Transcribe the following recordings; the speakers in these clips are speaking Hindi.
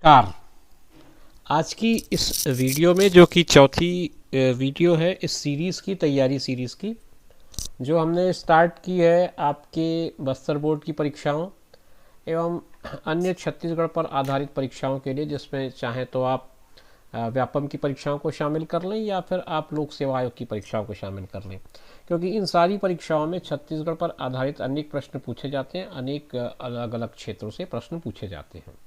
कार। आज की इस वीडियो में जो कि चौथी वीडियो है इस सीरीज़ की, तैयारी सीरीज़ की, जो हमने स्टार्ट की है आपके बस्तर बोर्ड की परीक्षाओं एवं अन्य छत्तीसगढ़ पर आधारित परीक्षाओं के लिए, जिसमें चाहें तो आप व्यापम की परीक्षाओं को शामिल कर लें या फिर आप लोक सेवा आयोग की परीक्षाओं को शामिल कर लें, क्योंकि इन सारी परीक्षाओं में छत्तीसगढ़ पर आधारित अनेक प्रश्न पूछे जाते हैं, अनेक अलग अलग क्षेत्रों से प्रश्न पूछे जाते हैं।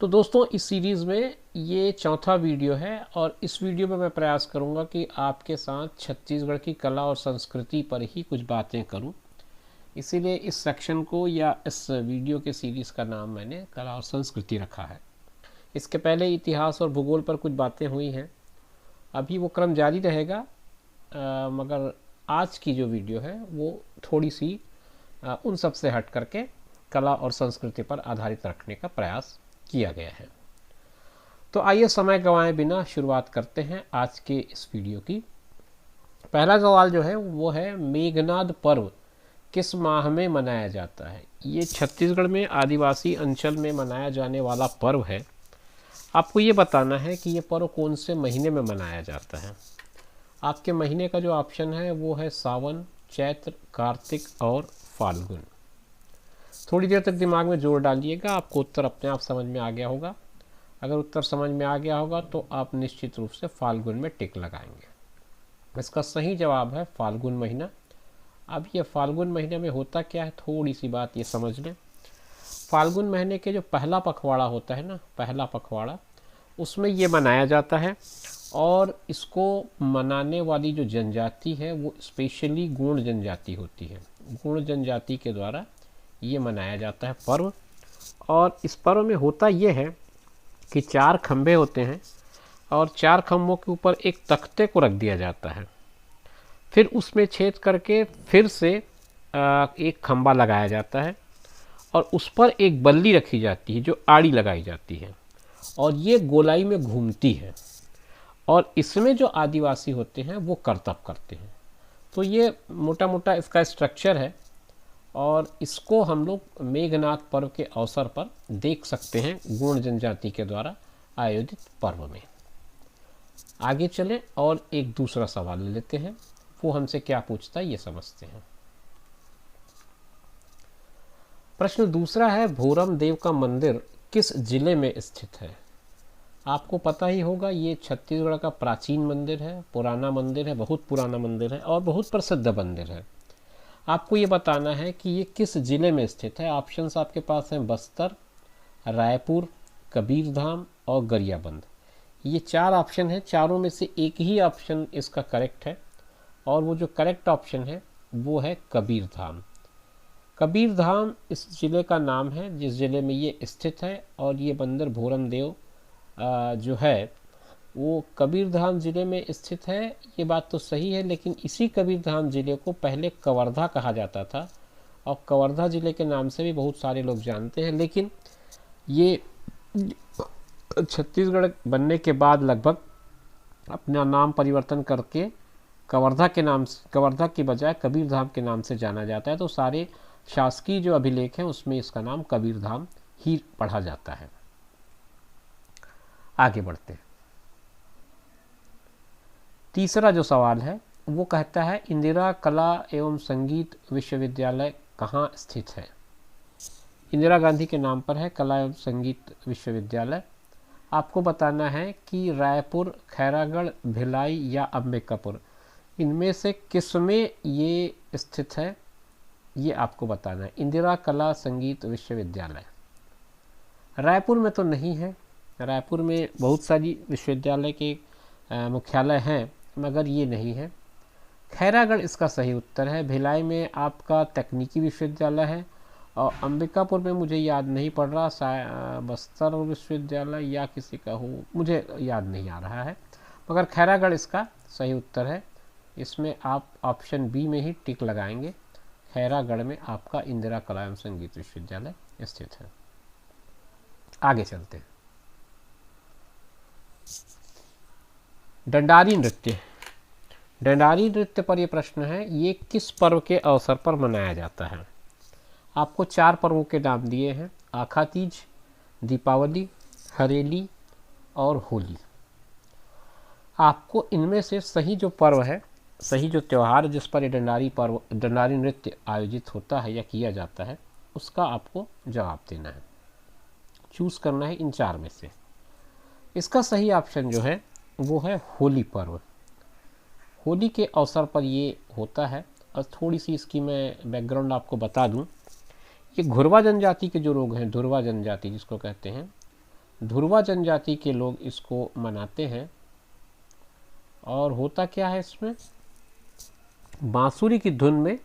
तो दोस्तों, इस सीरीज़ में ये चौथा वीडियो है और इस वीडियो में मैं प्रयास करूंगा कि आपके साथ छत्तीसगढ़ की कला और संस्कृति पर ही कुछ बातें करूं। इसीलिए इस सेक्शन को या इस वीडियो के सीरीज़ का नाम मैंने कला और संस्कृति रखा है। इसके पहले इतिहास और भूगोल पर कुछ बातें हुई हैं, अभी वो क्रम जारी रहेगा, मगर आज की जो वीडियो है वो थोड़ी सी उन सब से हट करके कला और संस्कृति पर आधारित रखने का प्रयास किया गया है। तो आइए समय गंवाए बिना शुरुआत करते हैं आज के इस वीडियो की। पहला सवाल जो है वो है, मेघनाद पर्व किस माह में मनाया जाता है? ये छत्तीसगढ़ में आदिवासी अंचल में मनाया जाने वाला पर्व है। आपको ये बताना है कि ये पर्व कौन से महीने में मनाया जाता है। आपके महीने का जो ऑप्शन है वो है सावन, चैत्र, कार्तिक और फाल्गुन। थोड़ी देर तक दिमाग में जोर डालिएगा, आपको उत्तर अपने आप समझ में आ गया होगा। अगर उत्तर समझ में आ गया होगा तो आप निश्चित रूप से फाल्गुन में टिक लगाएंगे। इसका सही जवाब है फाल्गुन महीना। अब ये फाल्गुन महीने में होता क्या है, थोड़ी सी बात ये समझ लें। फाल्गुन महीने के जो पहला पखवाड़ा होता है ना, पहला पखवाड़ा, उसमें ये मनाया जाता है और इसको मनाने वाली जो जनजाति है वो स्पेशली गोंड जनजाति होती है। गोंड जनजाति के द्वारा ये मनाया जाता है पर्व। और इस पर्व में होता ये है कि 4 खंभे होते हैं और 4 खंभों के ऊपर एक तख्ते को रख दिया जाता है। फिर उसमें छेद करके फिर से एक खंभा लगाया जाता है और उस पर एक बल्ली रखी जाती है जो आड़ी लगाई जाती है और ये गोलाई में घूमती है और इसमें जो आदिवासी होते हैं वो करतब करते हैं। तो ये मोटा मोटा इसका स्ट्रक्चर है और इसको हम लोग मेघनाद पर्व के अवसर पर देख सकते हैं, गोंड जनजाति के द्वारा आयोजित पर्व में। आगे चलें और एक दूसरा सवाल ले लेते हैं, वो हमसे क्या पूछता है ये समझते हैं। प्रश्न दूसरा है, भोरम देव का मंदिर किस जिले में स्थित है? आपको पता ही होगा, ये छत्तीसगढ़ का प्राचीन मंदिर है, पुराना मंदिर है, बहुत पुराना मंदिर है और बहुत प्रसिद्ध मंदिर है। आपको ये बताना है कि ये किस जिले में स्थित है। ऑप्शंस आपके पास हैं बस्तर, रायपुर, कबीरधाम और गरियाबंद। ये 4 ऑप्शन हैं, चारों में से एक ही ऑप्शन इसका करेक्ट है और वो जो करेक्ट ऑप्शन है वो है कबीरधाम। कबीरधाम इस जिले का नाम है जिस जिले में ये स्थित है और ये मंदिर भोरम देव जो है वो कबीरधाम जिले में स्थित है। ये बात तो सही है, लेकिन इसी कबीरधाम जिले को पहले कवर्धा कहा जाता था और कवर्धा जिले के नाम से भी बहुत सारे लोग जानते हैं। लेकिन ये छत्तीसगढ़ बनने के बाद लगभग अपना नाम परिवर्तन करके कवर्धा के नाम, कवर्धा की बजाय कबीरधाम के नाम से जाना जाता है। तो सारे शासकीय जो अभिलेख हैं उसमें इसका नाम कबीरधाम ही पढ़ा जाता है। आगे बढ़ते हैं। तीसरा जो सवाल है वो कहता है, इंदिरा कला एवं संगीत विश्वविद्यालय कहाँ स्थित है? इंदिरा गांधी के नाम पर है कला एवं संगीत विश्वविद्यालय। आपको बताना है कि रायपुर, खैरागढ़, भिलाई या अंबिकापुर, इनमें से किस में ये स्थित है, ये आपको बताना है। इंदिरा कला संगीत विश्वविद्यालय रायपुर में तो नहीं है, रायपुर में बहुत सारी विश्वविद्यालय के मुख्यालय हैं मगर ये नहीं है। खैरागढ़ इसका सही उत्तर है। भिलाई में आपका तकनीकी विश्वविद्यालय है और अंबिकापुर में मुझे याद नहीं पड़ रहा, बस्तर विश्वविद्यालय या किसी का हो, मुझे याद नहीं आ रहा है, मगर खैरागढ़ इसका सही उत्तर है। इसमें आप ऑप्शन बी में ही टिक लगाएंगे। खैरागढ़ में आपका इंदिरा कला एवं संगीत विश्वविद्यालय स्थित है। आगे चलते हैं। डंडारी नृत्य, डंडारी नृत्य पर यह प्रश्न है, ये किस पर्व के अवसर पर मनाया जाता है? आपको 4 पर्वों के नाम दिए हैं, आखा तीज, दीपावली, हरेली और होली। आपको इनमें से सही जो पर्व है, सही जो त्यौहार जिस पर ये डंडारी नृत्य आयोजित होता है या किया जाता है, उसका आपको जवाब देना है, चूज़ करना है इन चार में से। इसका सही ऑप्शन जो है वो है होली पर्व। होली के अवसर पर ये होता है। और थोड़ी सी इसकी मैं बैकग्राउंड आपको बता दूं, ये घुरवा जनजाति के जो लोग हैं, धुरवा जनजाति जिसको कहते हैं, धुरवा जनजाति के लोग इसको मनाते हैं। और होता क्या है इसमें, बांसुरी की धुन में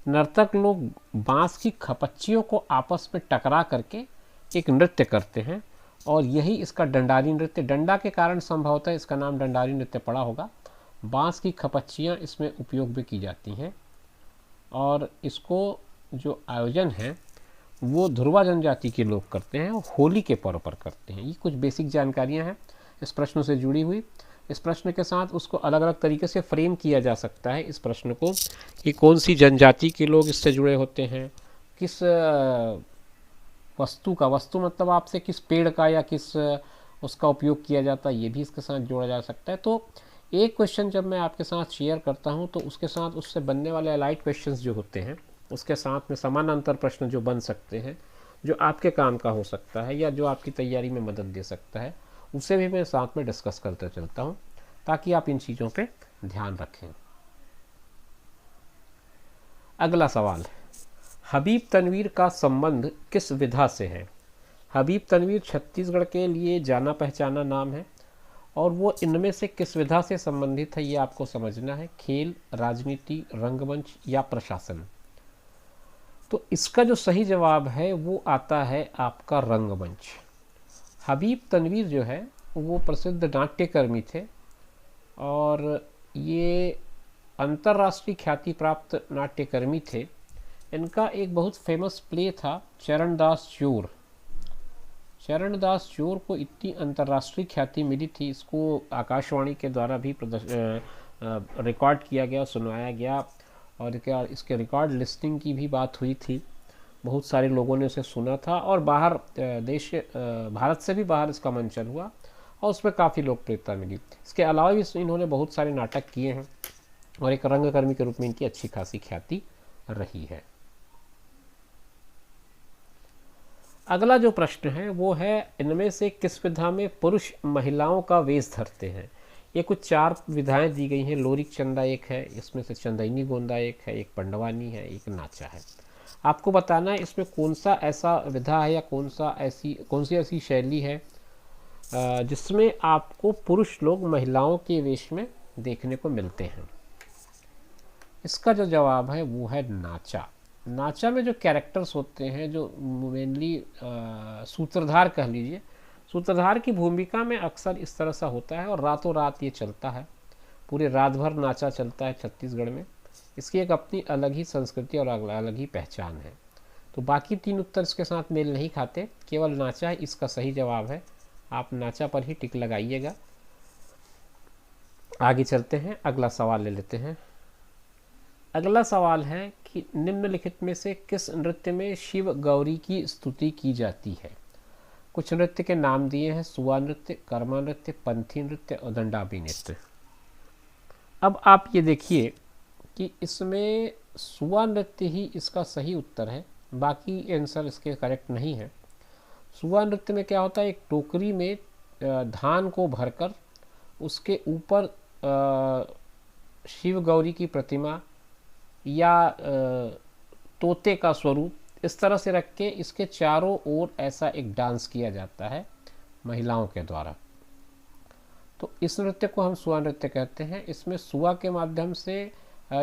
नर्तक लोग बांस की खपच्चियों को आपस में टकरा करके एक नृत्य करते हैं, और यही इसका डंडारी नृत्य, डंडा के कारण संभवतः इसका नाम डंडारी नृत्य पड़ा होगा। बांस की खपच्चियाँ इसमें उपयोग भी की जाती हैं, और इसको जो आयोजन है वो धुरवा जनजाति के लोग करते हैं और होली के पर्व पर करते हैं। ये कुछ बेसिक जानकारियाँ हैं इस प्रश्न से जुड़ी हुई। इस प्रश्न के साथ उसको अलग अलग तरीके से फ्रेम किया जा सकता है इस प्रश्न को, कि कौन सी जनजाति के लोग इससे जुड़े होते हैं, किस वस्तु का, वस्तु मतलब आपसे किस पेड़ का या किस उसका उपयोग किया जाता है, ये भी इसके साथ जोड़ा जा सकता है। तो एक क्वेश्चन जब मैं आपके साथ शेयर करता हूँ तो उसके साथ उससे बनने वाले अलाइड क्वेश्चंस जो होते हैं, उसके साथ में समानांतर प्रश्न जो बन सकते हैं, जो आपके काम का हो सकता है या जो आपकी तैयारी में मदद दे सकता है, उसे भी मैं साथ में डिस्कस करते चलता हूँ, ताकि आप इन चीज़ों पे ध्यान रखें। अगला सवाल, हबीब तनवीर का संबंध किस विधा से है? हबीब तनवीर छत्तीसगढ़ के लिए जाना पहचाना नाम है, और वो इनमें से किस विधा से संबंधित है ये आपको समझना है, खेल, राजनीति, रंगमंच या प्रशासन। तो इसका जो सही जवाब है वो आता है आपका रंगमंच। हबीब तनवीर जो है वो प्रसिद्ध नाट्यकर्मी थे, और ये अंतर्राष्ट्रीय ख्याति प्राप्त नाट्यकर्मी थे। इनका एक बहुत फेमस प्ले था चरणदास चोर। चरणदास चोर को इतनी अंतर्राष्ट्रीय ख्याति मिली थी, इसको आकाशवाणी के द्वारा भी रिकॉर्ड किया गया, सुनवाया गया, और क्या इसके रिकॉर्ड लिस्टिंग की भी बात हुई थी। बहुत सारे लोगों ने उसे सुना था, और बाहर भारत से भी बाहर इसका मंचन हुआ, और उसमें काफ़ी लोकप्रियता मिली। इसके अलावा भी इन्होंने बहुत सारे नाटक किए हैं, और एक रंगकर्मी के रूप में इनकी अच्छी खासी ख्याति रही है। अगला जो प्रश्न है वो है, इनमें से किस विधा में पुरुष महिलाओं का वेश धरते हैं? ये कुछ चार विधाएं दी गई हैं। लोरिक चंदा एक है, इसमें से चंदैनी गोंदा एक है, एक पंडवानी है, एक नाचा है। आपको बताना है इसमें कौन सा ऐसा विधा है या कौन सी ऐसी शैली है जिसमें आपको पुरुष लोग महिलाओं के वेश में देखने को मिलते हैं। इसका जो जवाब है वो है नाचा। नाचा में जो कैरेक्टर्स होते हैं, जो मेनली सूत्रधार कह लीजिए, सूत्रधार की भूमिका में अक्सर इस तरह सा होता है, और रातों रात ये चलता है, पूरे रात भर नाचा चलता है छत्तीसगढ़ में। इसकी एक अपनी अलग ही संस्कृति और अलग ही पहचान है। तो बाकी तीन उत्तर इसके साथ मेल नहीं खाते, केवल नाचा इसका सही जवाब है। आप नाचा पर ही टिक लगाइएगा। आगे चलते हैं, अगला सवाल ले लेते हैं। अगला सवाल है कि निम्नलिखित में से किस नृत्य में शिव गौरी की स्तुति की जाती है? कुछ नृत्य के नाम दिए हैं, सुआ नृत्य, कर्मा नृत्य, पंथी नृत्य और दंडाबी नृत्य। अब आप ये देखिए कि इसमें सुआ नृत्य ही इसका सही उत्तर है, बाकी आंसर इसके करेक्ट नहीं है। सुआ नृत्य में क्या होता है, एक टोकरी में धान को भरकर उसके ऊपर शिव गौरी की प्रतिमा या तोते का स्वरूप इस तरह से रख के इसके चारों ओर ऐसा एक डांस किया जाता है महिलाओं के द्वारा। तो इस नृत्य को हम सुआ नृत्य कहते हैं। इसमें सुआ के माध्यम से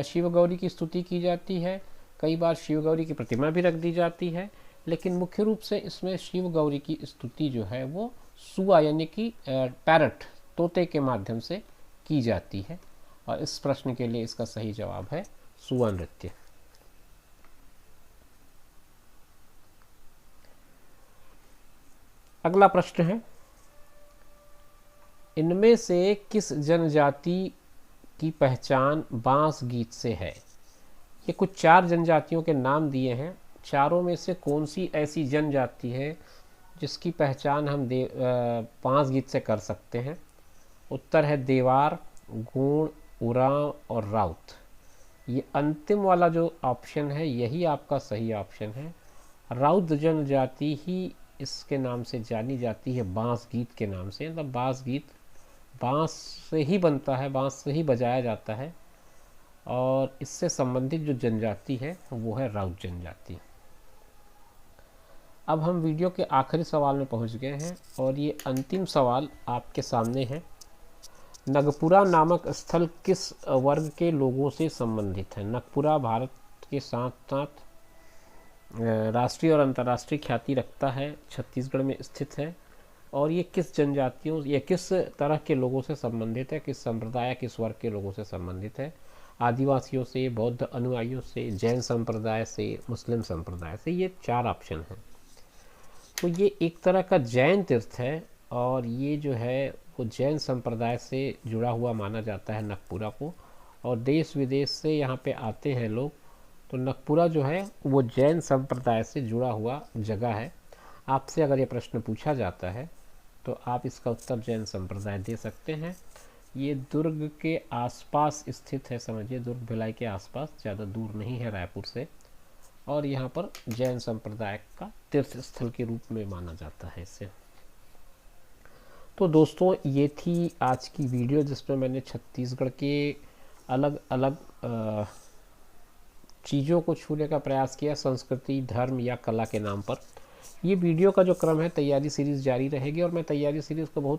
शिव गौरी की स्तुति की जाती है, कई बार शिव गौरी की प्रतिमा भी रख दी जाती है, लेकिन मुख्य रूप से इसमें शिव गौरी की स्तुति जो है वो सुआ यानी कि पैरट, तोते के माध्यम से की जाती है। और इस प्रश्न के लिए इसका सही जवाब है सुआ नृत्य। अगला प्रश्न है, इनमें से किस जनजाति की पहचान बांस गीत से है? ये कुछ चार जनजातियों के नाम दिए हैं, चारों में से कौन सी ऐसी जनजाति है जिसकी पहचान हम 5 गीत से कर सकते हैं? उत्तर है देवार, गुण, उरांव और राउत। ये अंतिम वाला जो ऑप्शन है यही आपका सही ऑप्शन है। राउत जनजाति ही इसके नाम से जानी जाती है, बांस गीत के नाम से। मतलब बांस गीत बांस से ही बनता है, बांस से ही बजाया जाता है, और इससे संबंधित जो जनजाति है वो है राउत जनजाति। अब हम वीडियो के आखिरी सवाल में पहुंच गए हैं, और ये अंतिम सवाल आपके सामने है। नगपुरा नामक स्थल किस वर्ग के लोगों से संबंधित है? नगपुरा भारत के साथ साथ राष्ट्रीय और अंतर्राष्ट्रीय ख्याति रखता है, छत्तीसगढ़ में स्थित है, और ये किस जनजातियों या किस तरह के लोगों से संबंधित है, किस संप्रदाय, किस वर्ग के लोगों से संबंधित है? आदिवासियों से, बौद्ध अनुयायियों से, जैन संप्रदाय से, मुस्लिम संप्रदाय से। ये 4 ऑप्शन हैं। तो ये एक तरह का जैन तीर्थ है, और ये जो है वो जैन संप्रदाय से जुड़ा हुआ माना जाता है नगपुरा को, और देश विदेश से यहाँ पे आते हैं लोग। तो नगपुरा जो है वो जैन संप्रदाय से जुड़ा हुआ जगह है। आपसे अगर ये प्रश्न पूछा जाता है तो आप इसका उत्तर जैन संप्रदाय दे सकते हैं। ये दुर्ग के आसपास स्थित है, समझिए दुर्ग भिलाई के आसपास, ज़्यादा दूर नहीं है रायपुर से, और यहाँ पर जैन संप्रदाय का तीर्थ स्थल के रूप में माना जाता है इसे। तो दोस्तों ये थी आज की वीडियो, जिसमें मैंने छत्तीसगढ़ के अलग अलग चीज़ों को छूने का प्रयास किया, संस्कृति, धर्म या कला के नाम पर। ये वीडियो का जो क्रम है, तैयारी सीरीज़ जारी रहेगी, और मैं तैयारी सीरीज़ को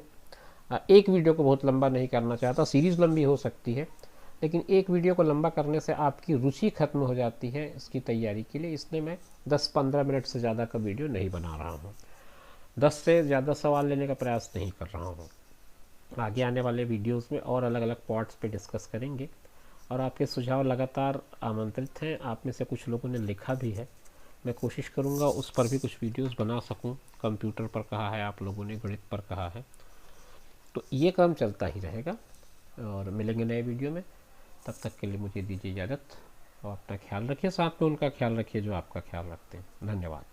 एक वीडियो को बहुत लंबा नहीं करना चाहता। सीरीज़ लंबी हो सकती है, लेकिन एक वीडियो को लंबा करने से आपकी रुचि खत्म हो जाती है इसकी तैयारी के लिए। इसलिए मैं 10-15 मिनट से ज़्यादा का वीडियो नहीं बना रहा हूँ, 10 से ज़्यादा सवाल लेने का प्रयास नहीं कर रहा हूँ। आगे आने वाले वीडियोस में और अलग अलग पॉइंट्स पे डिस्कस करेंगे, और आपके सुझाव लगातार आमंत्रित हैं। आप में से कुछ लोगों ने लिखा भी है, मैं कोशिश करूँगा उस पर भी कुछ वीडियोस बना सकूँ। कंप्यूटर पर कहा है आप लोगों ने, गणित पर कहा है, तो ये काम चलता ही रहेगा, और मिलेंगे नए वीडियो में। तब तक के लिए मुझे दीजिए इजाज़त, और अपना ख्याल रखिए, साथ में उनका ख्याल रखिए जो आपका ख्याल रखते हैं। धन्यवाद।